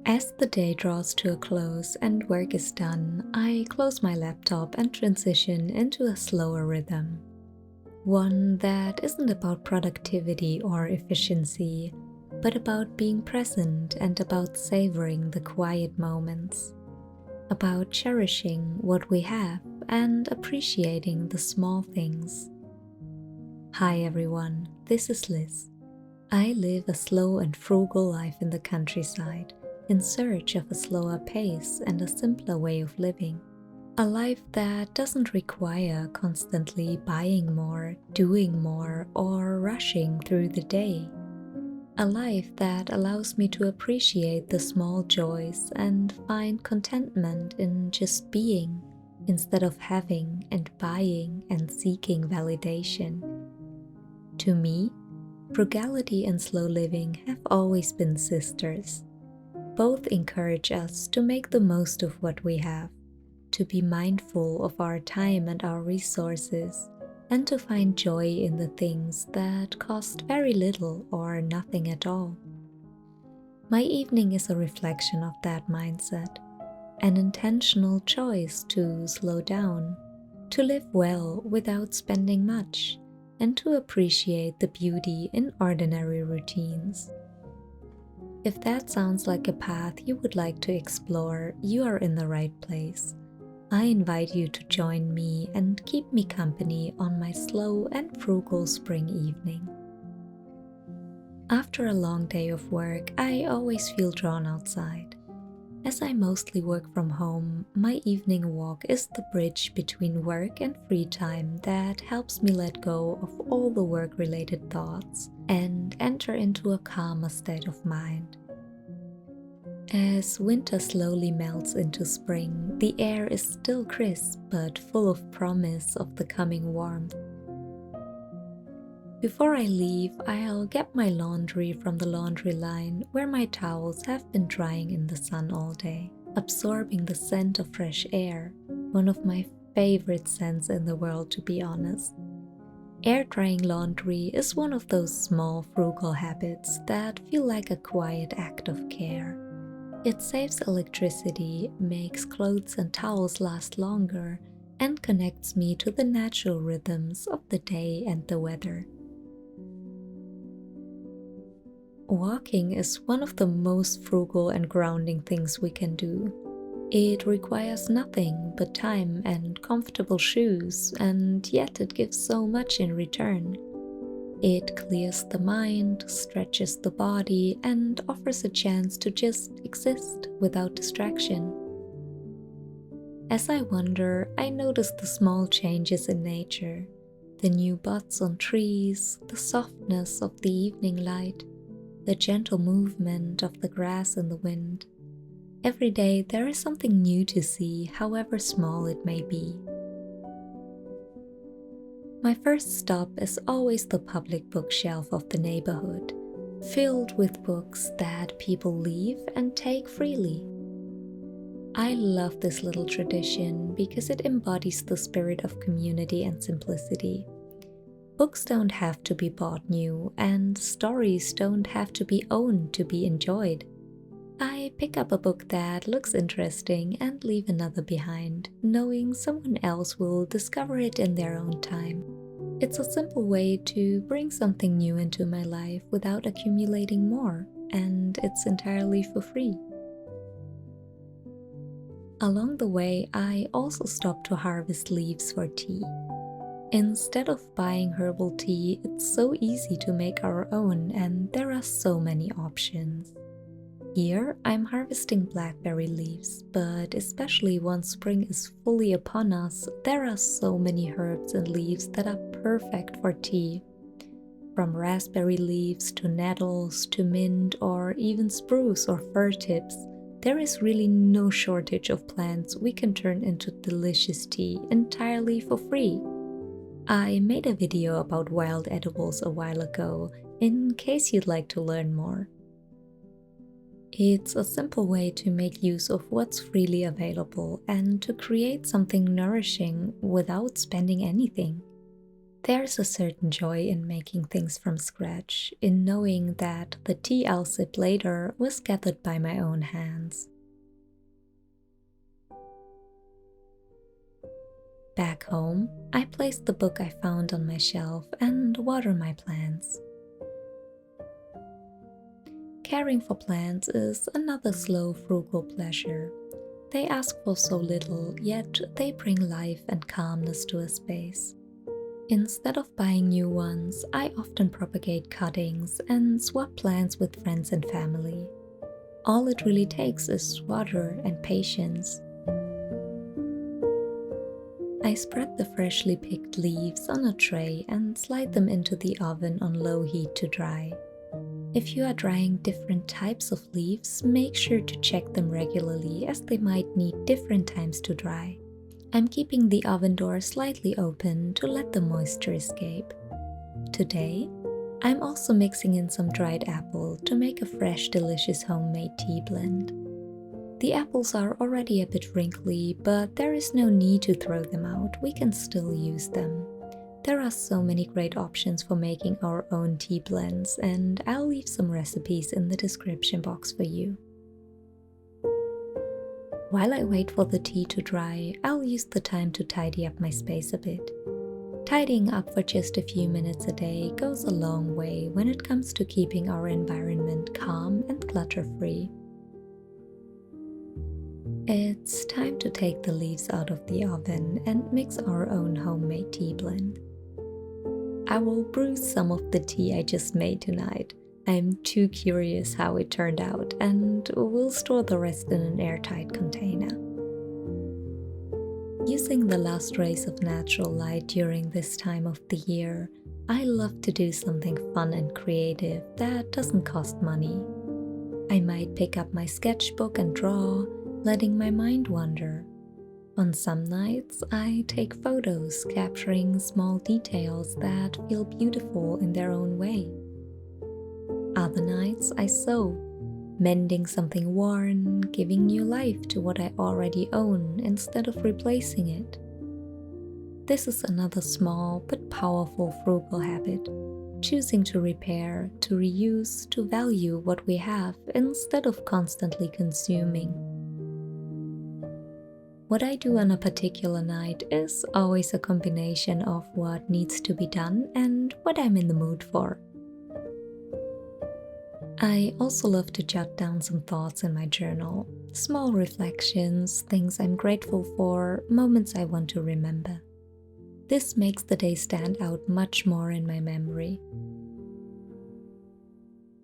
As the day draws to a close and work is done, I close my laptop and transition into a slower rhythm. One that isn't about productivity or efficiency, but about being present and about savoring the quiet moments, about cherishing what we have and appreciating the small things. Hi everyone, this is Liz. I live a slow and frugal life in the countryside, in search of a slower pace and a simpler way of living. A life that doesn't require constantly buying more, doing more, or rushing through the day. A life that allows me to appreciate the small joys and find contentment in just being, instead of having and buying and seeking validation. To me, frugality and slow living have always been sisters. Both encourage us to make the most of what we have, to be mindful of our time and our resources, and to find joy in the things that cost very little or nothing at all. My evening is a reflection of that mindset, an intentional choice to slow down, to live well without spending much, and to appreciate the beauty in ordinary routines. If that sounds like a path you would like to explore, you are in the right place. I invite you to join me and keep me company on my slow and frugal spring evening. After a long day of work, I always feel drawn outside. As I mostly work from home, my evening walk is the bridge between work and free time that helps me let go of all the work-related thoughts and enter into a calmer state of mind. As winter slowly melts into spring, the air is still crisp but full of promise of the coming warmth. Before I leave, I'll get my laundry from the laundry line where my towels have been drying in the sun all day, absorbing the scent of fresh air, one of my favorite scents in the world, to be honest. Air drying laundry is one of those small frugal habits that feel like a quiet act of care. It saves electricity, makes clothes and towels last longer, and connects me to the natural rhythms of the day and the weather. Walking is one of the most frugal and grounding things we can do. It requires nothing but time and comfortable shoes, and yet it gives so much in return. It clears the mind, stretches the body, and offers a chance to just exist without distraction. As I wander, I notice the small changes in nature, the new buds on trees, the softness of the evening light, the gentle movement of the grass in the wind. Every day there is something new to see, however small it may be. My first stop is always the public bookshelf of the neighborhood, filled with books that people leave and take freely. I love this little tradition because it embodies the spirit of community and simplicity. Books don't have to be bought new, and stories don't have to be owned to be enjoyed. I pick up a book that looks interesting and leave another behind, knowing someone else will discover it in their own time. It's a simple way to bring something new into my life without accumulating more, and it's entirely for free. Along the way, I also stop to harvest leaves for tea. Instead of buying herbal tea, it's so easy to make our own, and there are so many options. Here, I'm harvesting blackberry leaves, but especially once spring is fully upon us, there are so many herbs and leaves that are perfect for tea. From raspberry leaves to nettles to mint or even spruce or fir tips, there is really no shortage of plants we can turn into delicious tea entirely for free. I made a video about wild edibles a while ago, in case you'd like to learn more. It's a simple way to make use of what's freely available and to create something nourishing without spending anything. There's a certain joy in making things from scratch, in knowing that the tea I'll sip later was gathered by my own hands. Back home, I place the book I found on my shelf and water my plants. Caring for plants is another slow, frugal pleasure. They ask for so little, yet they bring life and calmness to a space. Instead of buying new ones, I often propagate cuttings and swap plants with friends and family. All it really takes is water and patience. I spread the freshly picked leaves on a tray and slide them into the oven on low heat to dry. If you are drying different types of leaves, make sure to check them regularly as they might need different times to dry. I'm keeping the oven door slightly open to let the moisture escape. Today, I'm also mixing in some dried apple to make a fresh, delicious homemade tea blend. The apples are already a bit wrinkly, but there is no need to throw them out, we can still use them. There are so many great options for making our own tea blends, and I'll leave some recipes in the description box for you. While I wait for the tea to dry, I'll use the time to tidy up my space a bit. Tidying up for just a few minutes a day goes a long way when it comes to keeping our environment calm and clutter-free. It's time to take the leaves out of the oven and mix our own homemade tea blend. I will brew some of the tea I just made tonight. I'm too curious how it turned out, and we'll store the rest in an airtight container. Using the last rays of natural light during this time of the year, I love to do something fun and creative that doesn't cost money. I might pick up my sketchbook and draw, letting my mind wander. On some nights, I take photos capturing small details that feel beautiful in their own way. Other nights I sew, mending something worn, giving new life to what I already own instead of replacing it. This is another small but powerful frugal habit, choosing to repair, to reuse, to value what we have instead of constantly consuming. What I do on a particular night is always a combination of what needs to be done and what I'm in the mood for. I also love to jot down some thoughts in my journal, small reflections, things I'm grateful for, moments I want to remember. This makes the day stand out much more in my memory.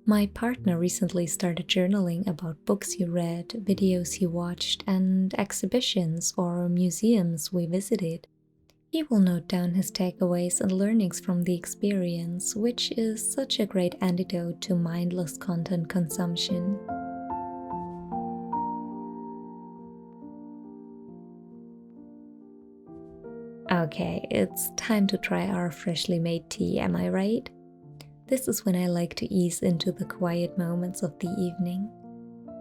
My partner recently started journaling about books he read, videos he watched, and exhibitions or museums we visited. He will note down his takeaways and learnings from the experience, which is such a great antidote to mindless content consumption. Okay, it's time to try our freshly made tea, am I right? This is when I like to ease into the quiet moments of the evening.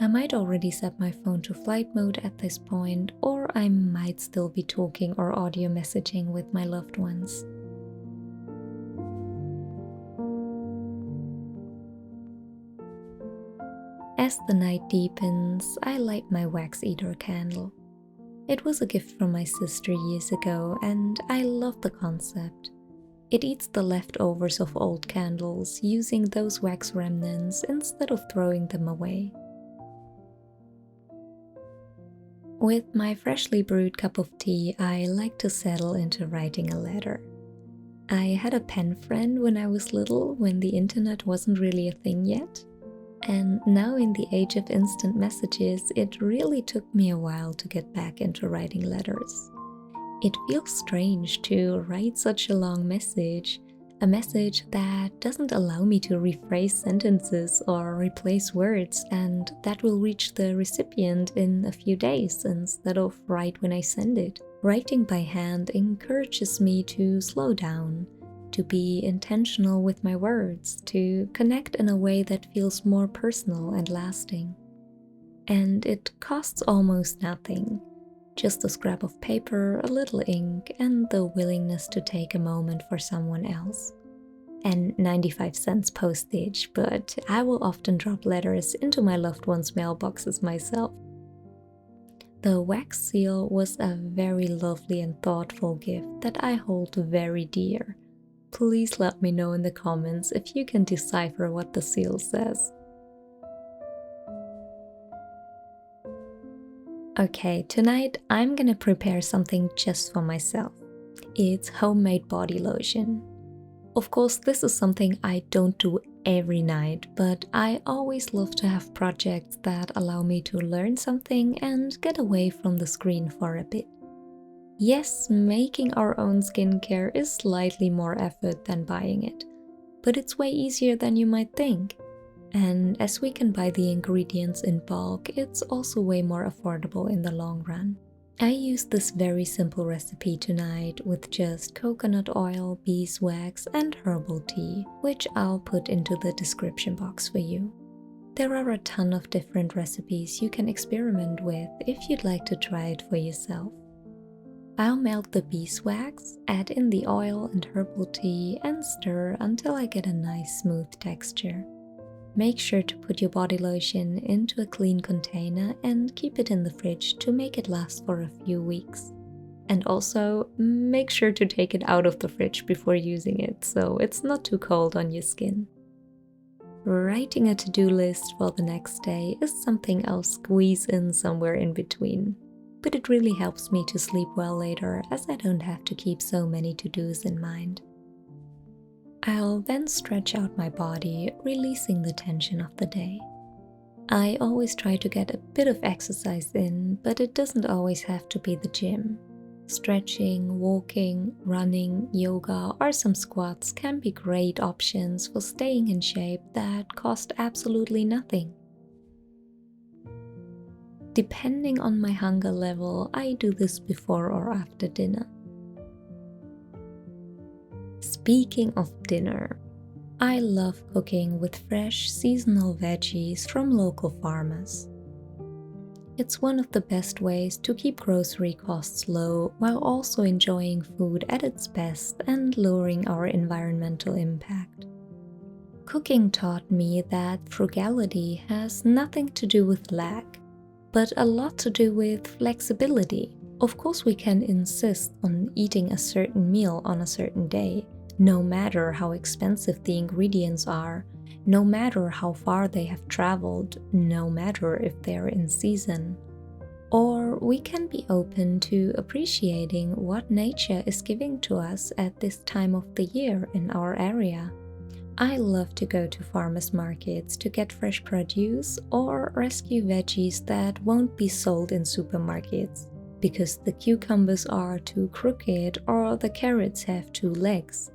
I might already set my phone to flight mode at this point, or I might still be talking or audio messaging with my loved ones. As the night deepens, I light my wax eater candle. It was a gift from my sister years ago, and I love the concept. It eats the leftovers of old candles, using those wax remnants instead of throwing them away. With my freshly brewed cup of tea, I like to settle into writing a letter. I had a pen friend when I was little, when the internet wasn't really a thing yet. And now in the age of instant messages, it really took me a while to get back into writing letters. It feels strange to write such a long message, a message that doesn't allow me to rephrase sentences or replace words, and that will reach the recipient in a few days instead of right when I send it. Writing by hand encourages me to slow down, to be intentional with my words, to connect in a way that feels more personal and lasting. And it costs almost nothing. Just a scrap of paper, a little ink, and the willingness to take a moment for someone else. And 95 cents postage, but I will often drop letters into my loved ones' mailboxes myself. The wax seal was a very lovely and thoughtful gift that I hold very dear. Please let me know in the comments if you can decipher what the seal says. Okay, tonight I'm gonna prepare something just for myself. It's homemade body lotion. Of course, this is something I don't do every night, but I always love to have projects that allow me to learn something and get away from the screen for a bit. Yes, making our own skincare is slightly more effort than buying it, but it's way easier than you might think. And as we can buy the ingredients in bulk, it's also way more affordable in the long run. I used this very simple recipe tonight with just coconut oil, beeswax, and herbal tea, which I'll put into the description box for you. There are a ton of different recipes you can experiment with if you'd like to try it for yourself. I'll melt the beeswax, add in the oil and herbal tea, and stir until I get a nice smooth texture. Make sure to put your body lotion into a clean container and keep it in the fridge to make it last for a few weeks. And also, make sure to take it out of the fridge before using it so it's not too cold on your skin. Writing a to-do list for the next day is something I'll squeeze in somewhere in between. But it really helps me to sleep well later as I don't have to keep so many to-dos in mind. I'll then stretch out my body, releasing the tension of the day. I always try to get a bit of exercise in, but it doesn't always have to be the gym. Stretching, walking, running, yoga, or some squats can be great options for staying in shape that cost absolutely nothing. Depending on my hunger level, I do this before or after dinner. Speaking of dinner, I love cooking with fresh seasonal veggies from local farmers. It's one of the best ways to keep grocery costs low while also enjoying food at its best and lowering our environmental impact. Cooking taught me that frugality has nothing to do with lack, but a lot to do with flexibility. Of course, we can insist on eating a certain meal on a certain day, no matter how expensive the ingredients are, no matter how far they have traveled, no matter if they're in season. Or we can be open to appreciating what nature is giving to us at this time of the year in our area. I love to go to farmers markets to get fresh produce or rescue veggies that won't be sold in supermarkets because the cucumbers are too crooked or the carrots have two legs.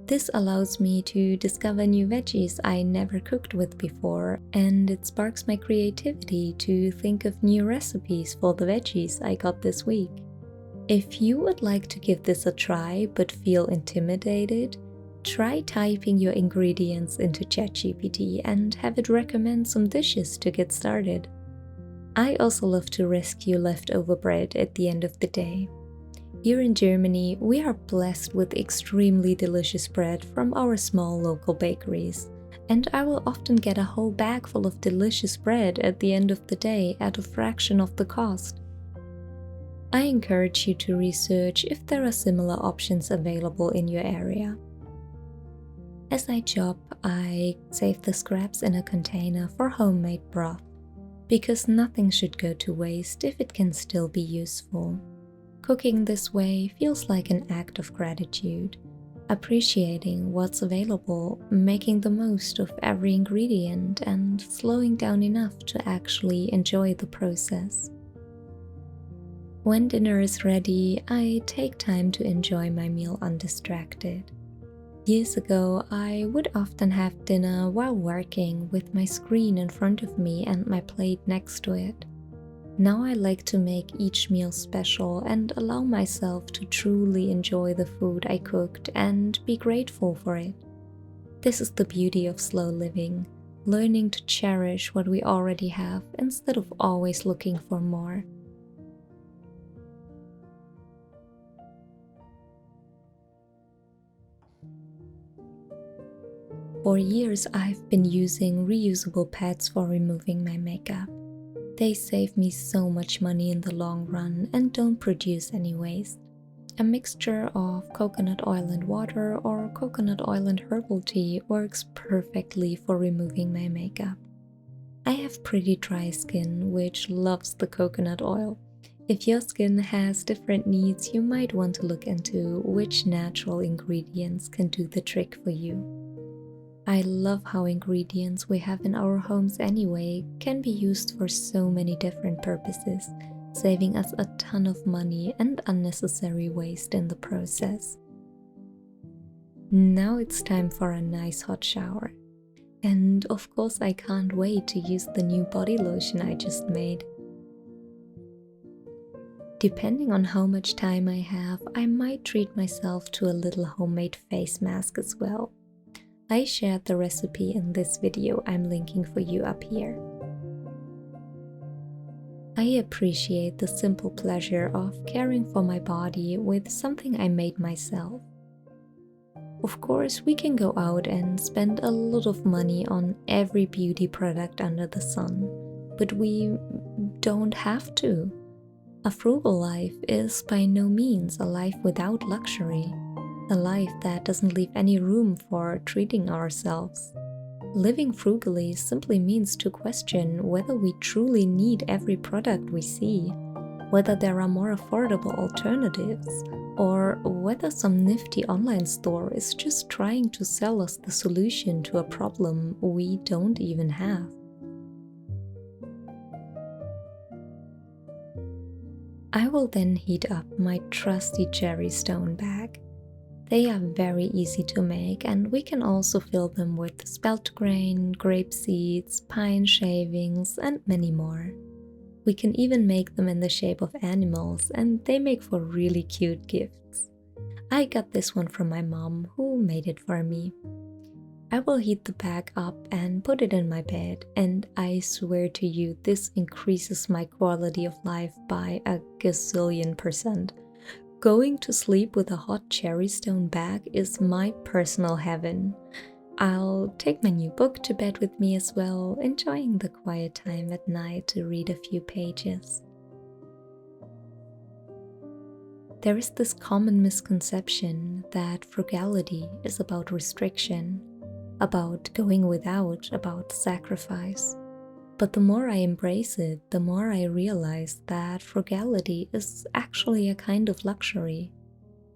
This allows me to discover new veggies I never cooked with before, and it sparks my creativity to think of new recipes for the veggies I got this week. If you would like to give this a try but feel intimidated, try typing your ingredients into ChatGPT and have it recommend some dishes to get started. I also love to rescue leftover bread at the end of the day. Here in Germany, we are blessed with extremely delicious bread from our small local bakeries, and I will often get a whole bag full of delicious bread at the end of the day at a fraction of the cost. I encourage you to research if there are similar options available in your area. As I chop, I save the scraps in a container for homemade broth, because nothing should go to waste if it can still be useful. Cooking this way feels like an act of gratitude, appreciating what's available, making the most of every ingredient, and slowing down enough to actually enjoy the process. When dinner is ready, I take time to enjoy my meal undistracted. Years ago, I would often have dinner while working with my screen in front of me and my plate next to it. Now I like to make each meal special and allow myself to truly enjoy the food I cooked and be grateful for it. This is the beauty of slow living, learning to cherish what we already have instead of always looking for more. For years, I've been using reusable pads for removing my makeup. They save me so much money in the long run and don't produce any waste. A mixture of coconut oil and water or coconut oil and herbal tea works perfectly for removing my makeup. I have pretty dry skin, which loves the coconut oil. If your skin has different needs, you might want to look into which natural ingredients can do the trick for you. I love how ingredients we have in our homes anyway can be used for so many different purposes, saving us a ton of money and unnecessary waste in the process. Now it's time for a nice hot shower. And of course, I can't wait to use the new body lotion I just made. Depending on how much time I have, I might treat myself to a little homemade face mask as well. I shared the recipe in this video I'm linking for you up here. I appreciate the simple pleasure of caring for my body with something I made myself. Of course, we can go out and spend a lot of money on every beauty product under the sun, but we don't have to. A frugal life is by no means a life without luxury, a life that doesn't leave any room for treating ourselves. Living frugally simply means to question whether we truly need every product we see, whether there are more affordable alternatives, or whether some nifty online store is just trying to sell us the solution to a problem we don't even have. I will then heat up my trusty cherry stone bag. They are very easy to make, and we can also fill them with spelt grain, grape seeds, pine shavings, and many more. We can even make them in the shape of animals, and they make for really cute gifts. I got this one from my mom, who made it for me. I will heat the bag up and put it in my bed, and I swear to you, this increases my quality of life by a gazillion%. Going to sleep with a hot cherry stone bag is my personal heaven. I'll take my new book to bed with me as well, enjoying the quiet time at night to read a few pages. There is this common misconception that frugality is about restriction, about going without, about sacrifice. But the more I embrace it, the more I realize that frugality is actually a kind of luxury.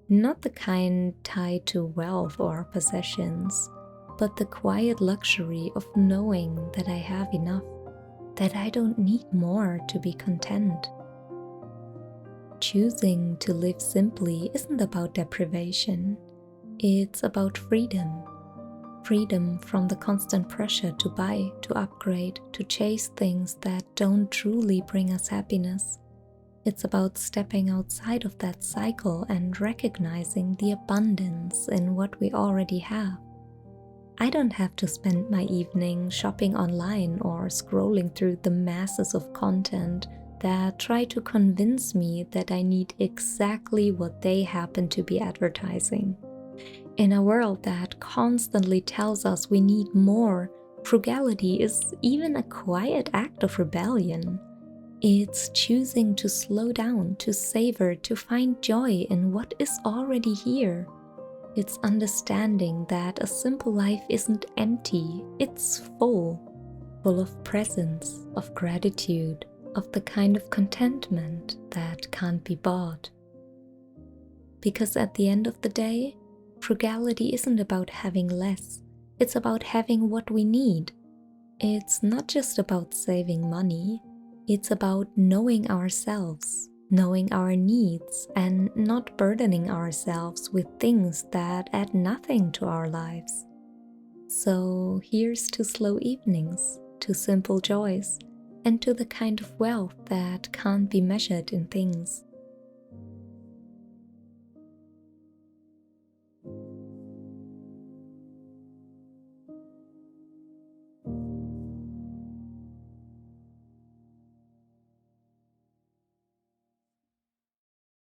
Not the kind tied to wealth or possessions, but the quiet luxury of knowing that I have enough, that I don't need more to be content. Choosing to live simply isn't about deprivation, it's about freedom. Freedom from the constant pressure to buy, to upgrade, to chase things that don't truly bring us happiness. It's about stepping outside of that cycle and recognizing the abundance in what we already have. I don't have to spend my evening shopping online or scrolling through the masses of content that try to convince me that I need exactly what they happen to be advertising. In a world that constantly tells us we need more, frugality is even a quiet act of rebellion. It's choosing to slow down, to savor, to find joy in what is already here. It's understanding that a simple life isn't empty, it's full of presence, of gratitude, of the kind of contentment that can't be bought. Because at the end of the day, frugality isn't about having less, it's about having what we need. It's not just about saving money, it's about knowing ourselves, knowing our needs, and not burdening ourselves with things that add nothing to our lives. So here's to slow evenings, to simple joys, and to the kind of wealth that can't be measured in things.